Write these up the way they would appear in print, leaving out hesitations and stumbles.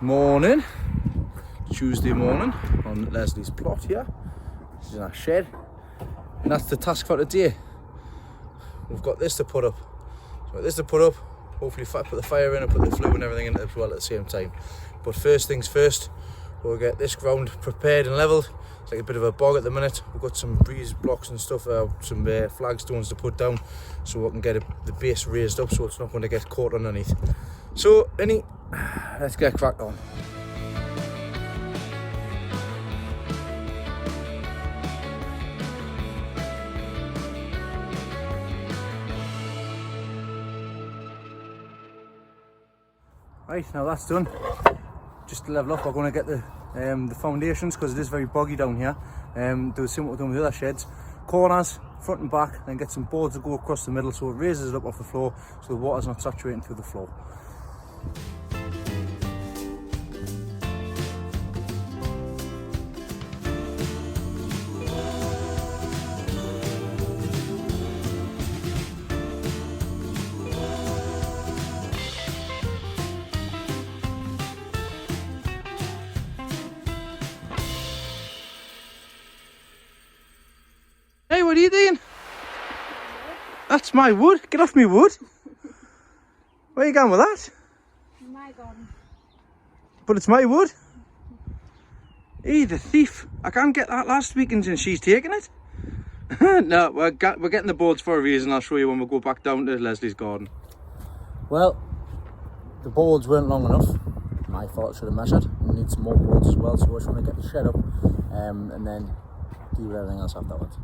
Morning, Tuesday morning on Lesley's plot here. This is our shed, and that's the task for today. We've got this to put up. So this to put up, hopefully put the fire in and put the flue and everything in as well at the same time. But first things first, we'll get this ground prepared and levelled. It's like a bit of a bog at the minute. We've got some breeze blocks and stuff, some flagstones to put down so we can get the base raised up so it's not going to get caught underneath. So, let's get cracked on. Right, now that's done. Just to level up, we're going to get the foundations, because it is very boggy down here. Do the same what we're doing with the other sheds. Corners, front and back, then get some boards that go across the middle so it raises it up off the floor so the water's not saturating through the floor. Hey, what are you doing? That's my wood. Get off me wood. Where are you going with that? My garden. But it's my wood. Hey, the thief. I can't get that last weekend and she's taking it. No, we're getting the boards for a reason. I'll show you when we go back down to Lesley's garden. Well, the boards weren't long enough. My fault, should have measured. We need some more boards as well, so we're trying to get the shed up and then do everything else afterwards.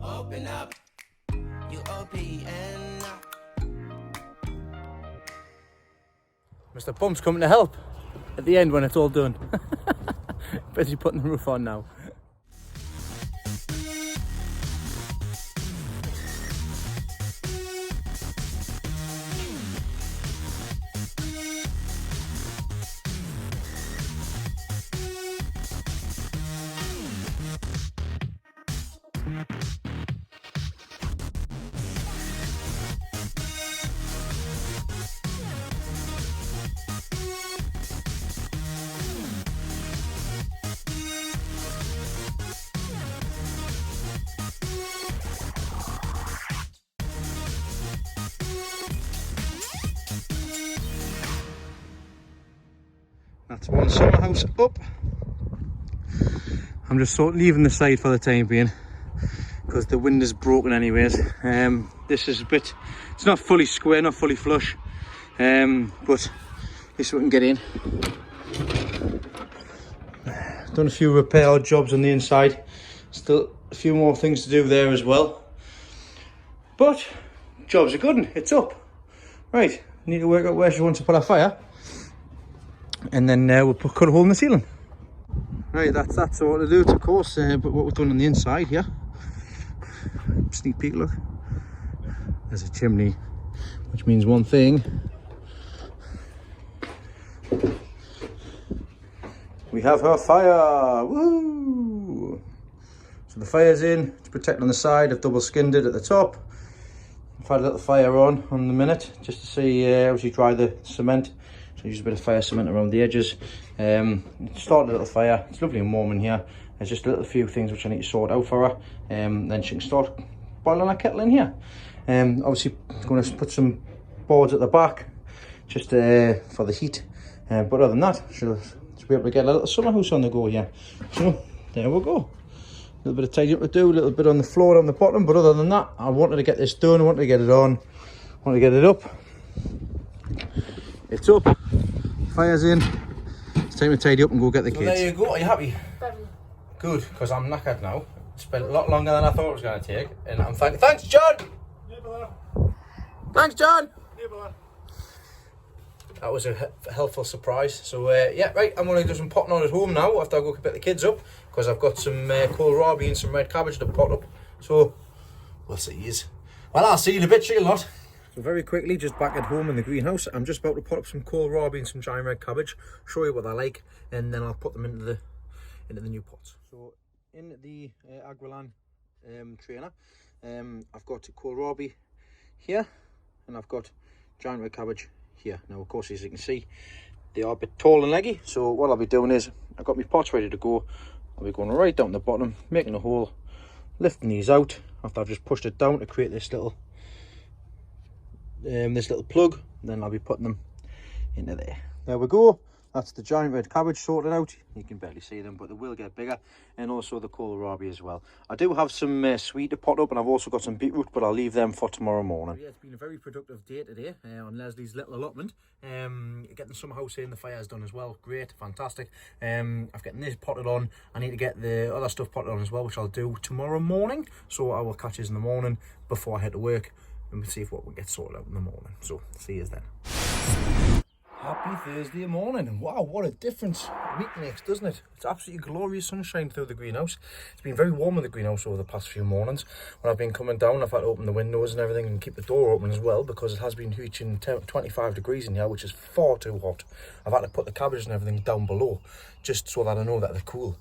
Open up, you open up. Mr. Pump's coming to help at the end when it's all done. Busy putting the roof on now. That's one summer house up. I'm just sort of leaving the side for the time being because the wind is broken anyways. This is a bit, it's not fully square, not fully flush, but at least we can get in. Done a few repair jobs on the inside. Still a few more things to do there as well. But jobs are good, it's up. Right, need to work out where she wants to put our fire. And then we'll cut a hole in the ceiling. Right, that's all to do, of course, but what we've done on the inside here. Sneak peek, look. There's a chimney, which means one thing. We have our fire, woo! So the fire's in, it's protected on the side, I've double skinned it at the top. I've had a little fire on the minute, just to see, obviously dry the cement. So use a bit of fire cement around the edges. Start a little fire. It's lovely and warm in here. There's just a little few things which I need to sort out for her. Then she can start boiling her kettle in here. Obviously going to put some boards at the back just for the heat. But other than that, she'll be able to get a little summer house on the go here. So there we go. A little bit of tidy up to do, a little bit on the floor on the bottom. But other than that, I wanted to get this done. I wanted to get it on. I wanted to get it up. It's up, fire's in, it's time to tidy up and go get the kids. There you go, are you happy? Very. Good, because I'm knackered now. It's been a lot longer than I thought it was going to take. And I'm thanks John! Thanks John! that was a helpful surprise. So yeah, right, I'm going to do some potting on at home now after I go pick the kids up, because I've got some kohlrabi and some red cabbage to pot up. So we'll see. Well, I'll see you in a bit, see you lot. So very quickly, just back at home in the greenhouse, I'm just about to pot up some kohlrabi and some giant red cabbage, show you what they're like, and then I'll put them into the new pots. So in the Agrilan trainer, I've got kohlrabi here, and I've got giant red cabbage here. Now, of course, as you can see, they are a bit tall and leggy. So what I'll be doing is, I've got my pots ready to go. I'll be going right down the bottom, making a hole, lifting these out after I've just pushed it down to create this little plug. Then I'll be putting them into there. There we go. That's the giant red cabbage sorted out. You can barely see them, but they will get bigger. And also the kohlrabi as well. I do have some sweet to pot up, and I've also got some beetroot, but I'll leave them for tomorrow morning. Yeah, it's been a very productive day today on Lesley's little allotment. Getting some house in, the fire's done as well. Great, fantastic. I've getting this potted on. I need to get the other stuff potted on as well, which I'll do tomorrow morning. So I will catch you in the morning before I head to work, and we'll see if what we get sorted out in the morning. So see you then. Happy Thursday morning. Wow, what a difference a week makes, doesn't it? It's absolutely glorious sunshine through the greenhouse. It's been very warm in the greenhouse over the past few mornings. When I've been coming down, I've had to open the windows and everything and keep the door open as well, because it has been reaching 25 degrees in here, which is far too hot. I've had to put the cabbage and everything down below just so that I know that they're cool.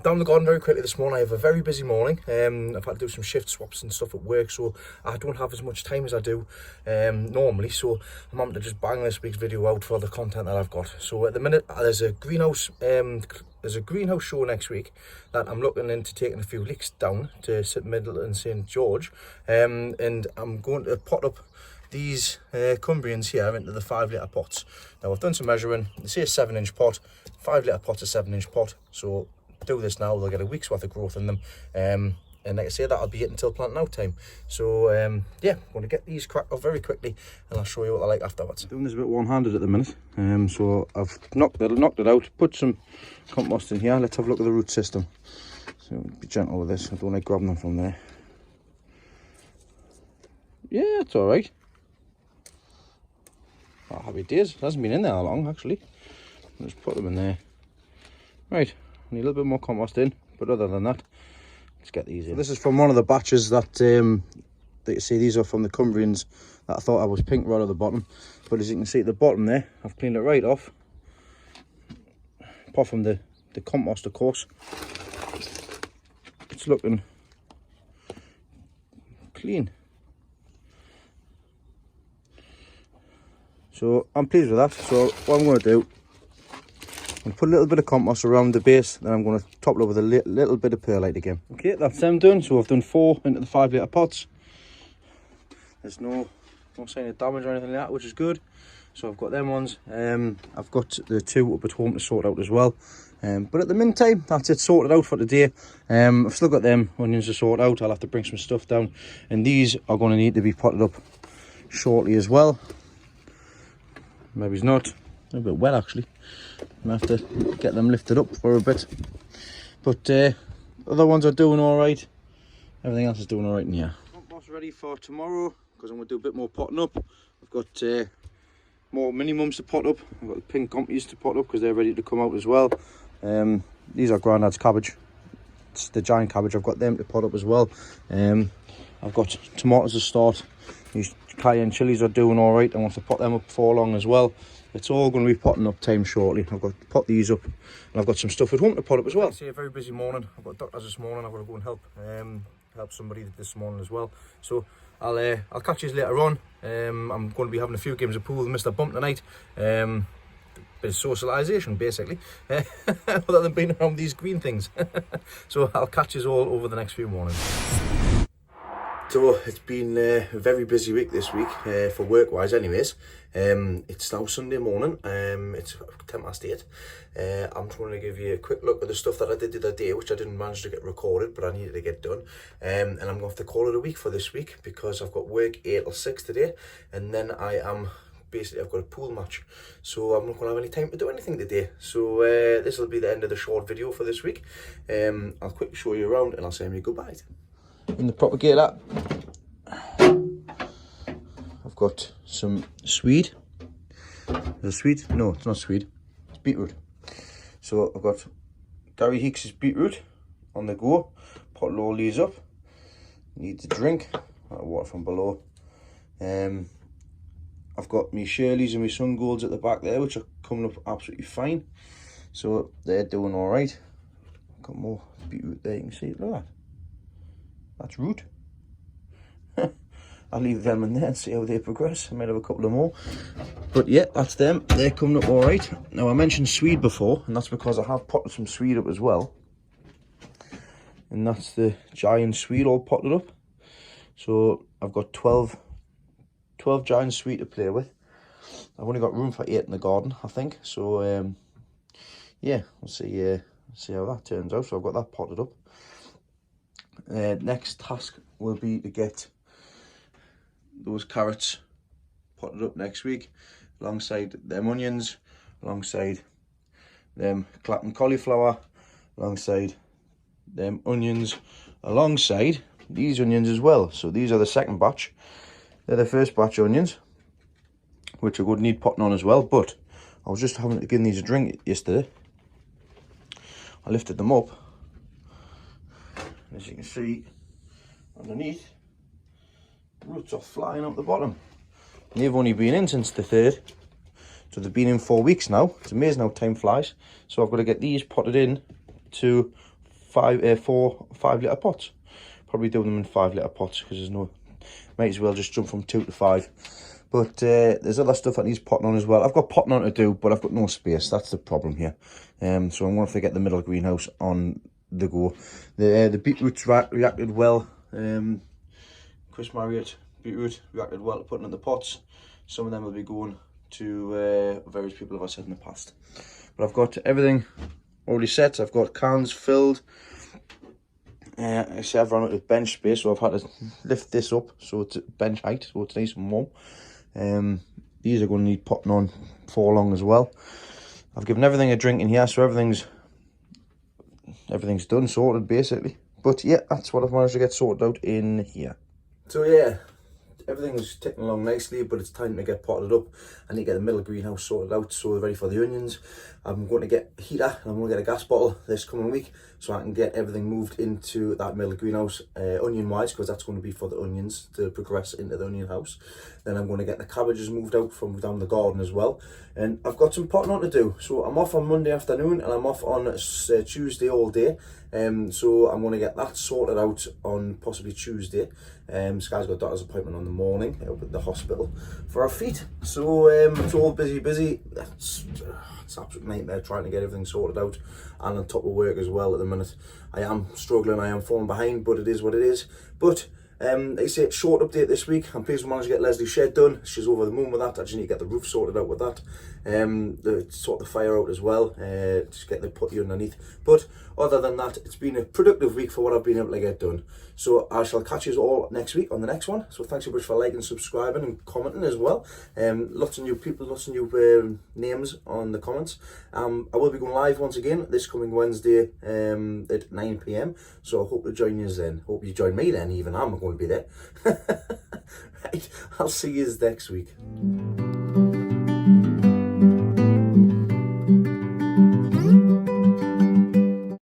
Down the garden very quickly this morning. I have a very busy morning. I've had to do some shift swaps and stuff at work, so I don't have as much time as I do normally, so I'm having to just bang this week's video out for the content that I've got. So at the minute, there's a greenhouse show next week that I'm looking into taking a few leeks down to St Middle and St George, and I'm going to pot up these Cumbrians here into the 5 litre pots. Now I've done some measuring. They say a 7-inch pot, 5 litre pot's a 7-inch pot, so do this now, they'll get a week's worth of growth in them, and like I say, that'll be it until planting out time. So yeah, I'm going to get these cracked off very quickly, and I'll show you what they're like afterwards. Doing this a bit one-handed at the minute, so I've knocked it out, put some compost in here. Let's have a look at the root system. So be gentle with this, I don't like grabbing them from there. Yeah, it's all right. Oh, happy days. It hasn't been in there that long actually. I'll just put them in there. Right, I need a little bit more compost in, but other than that, let's get these in. So this is from one of the batches that you see. These are from the Cumbrians that I thought I was pink right at the bottom, but as you can see at the bottom there, I've cleaned it right off, apart from the compost, of course. It's looking clean, so I'm pleased with that. So what I'm going to do, I'm going to put a little bit of compost around the base, then I'm going to top it up with a little bit of perlite again. Okay, that's them done. So I've done 4 into the 5 litre pots. There's no sign of damage or anything like that, which is good. So I've got them ones. I've got the 2 up at home to sort out as well. But at the meantime, that's it sorted out for today. I've still got them onions to sort out. I'll have to bring some stuff down, and these are going to need to be potted up shortly as well. Maybe it's not. A bit wet actually. I have to get them lifted up for a bit, but other ones are doing all right. Everything else is doing all right in here. Compost ready for tomorrow, because I'm going to do a bit more potting up. I've got more mini mums to pot up. I've got the pink compies to pot up because they're ready to come out as well. These are Grandad's cabbage. It's the giant cabbage. I've got them to pot up as well. I've got tomatoes to start. These cayenne chilies are doing all right. I want to pot them up before long as well. It's all going to be potting up time shortly. I've got to pot these up, and I've got some stuff at home to pot up as well. It's a very busy morning. I've got doctors this morning. I've got to go and help somebody this morning as well. So I'll catch you later on. I'm going to be having a few games of pool with Mr. Bump tonight. Bit of socialisation basically, other than being around these green things. So I'll catch you all over the next few mornings. So it's been a very busy week this week, for work wise anyways. It's now Sunday morning, it's 8:10. I'm just going to give you a quick look at the stuff that I did the other day, which I didn't manage to get recorded, but I needed to get done. And I'm going to have to call it a week for this week, because I've got work 8 till 6 today, and then I've got a pool match, so I'm not going to have any time to do anything today. So this will be the end of the short video for this week. I'll quickly show you around, and I'll say my goodbyes. In the propagator, I've got some swede Is it sweet? No, it's not sweet. It's beetroot. So I've got Gary Hicks's beetroot on the go. Potted all these up. Need the drink. Water from below. I've got my Shirleys and my Sun Golds at the back there, which are coming up absolutely fine. So they're doing all right. Got more beetroot there. You can see it. Look at that. That's root. I'll leave them in there and see how they progress. I might have a couple of more. But yeah, that's them. They're coming up all right. Now, I mentioned swede before, and that's because I have potted some swede up as well. And that's the giant swede all potted up. So I've got 12 giant swede to play with. I've only got room for 8 in the garden, I think. So yeah, we'll see how that turns out. So I've got that potted up. Next task will be to get those carrots potted up next week, alongside them onions, alongside them Clapham cauliflower, alongside them onions, alongside these onions as well. So these are the second batch. They're the first batch onions, which are going to need potting on as well. But I was just having to give these a drink yesterday. I lifted them up, and as you can see underneath, roots are flying up the bottom. And they've only been in since the 3rd, so they've been in 4 weeks now. It's amazing how time flies. So I've got to get these potted in to 5 litre pots. Probably do them in 5 litre pots, because there's no, might as well just jump from 2 to 5. But there's other stuff that needs potting on as well. I've got potting on to do, but I've got no space. That's the problem here. So I'm going to have to get the middle greenhouse on the go. The beetroots reacted well. Chris Marriott beetroot reacted well to putting in the pots. Some of them will be going to various people, as I said in the past. But I've got everything already set. I've got cans filled. I say I've run out of bench space, so I've had to lift this up so it's at bench height, so it's nice and warm. These are going to need potting on for long as well. I've given everything a drink in here, so everything's done, sorted basically. But yeah, that's what I've managed to get sorted out in here. So yeah, everything's ticking along nicely, but it's time to get potted up. I need to get the middle greenhouse sorted out so we're ready for the onions. I'm going to get a heater and I'm going to get a gas bottle this coming week so I can get everything moved into that middle greenhouse onion wise, because that's going to be for the onions to progress into the onion house. Then I'm going to get the cabbages moved out from down the garden as well. And I've got some potting on to do. So I'm off on Monday afternoon and I'm off on Tuesday all day. So I'm going to get that sorted out on possibly Tuesday. Sky's got a doctor's appointment on the morning up at the hospital for her feet. So it's all busy. It's an absolute nightmare trying to get everything sorted out, and on top of work as well at the minute. I am struggling, I am falling behind, but it is what it is. But like I say, short update this week. I'm pleased we managed to get Lesley's shed done. She's over the moon with that. I just need to get the roof sorted out with that. Sort the fire out as well. Just get the putty underneath. But other than that, it's been a productive week for what I've been able to get done. So I shall catch you all next week on the next one. So thanks so much for liking, subscribing and commenting as well. Lots of new people, lots of new names on the comments. I will be going live once again this coming Wednesday at 9 PM. So I hope to join you then. Hope you join me then, even I'm going to be there. Right, I'll see you next week.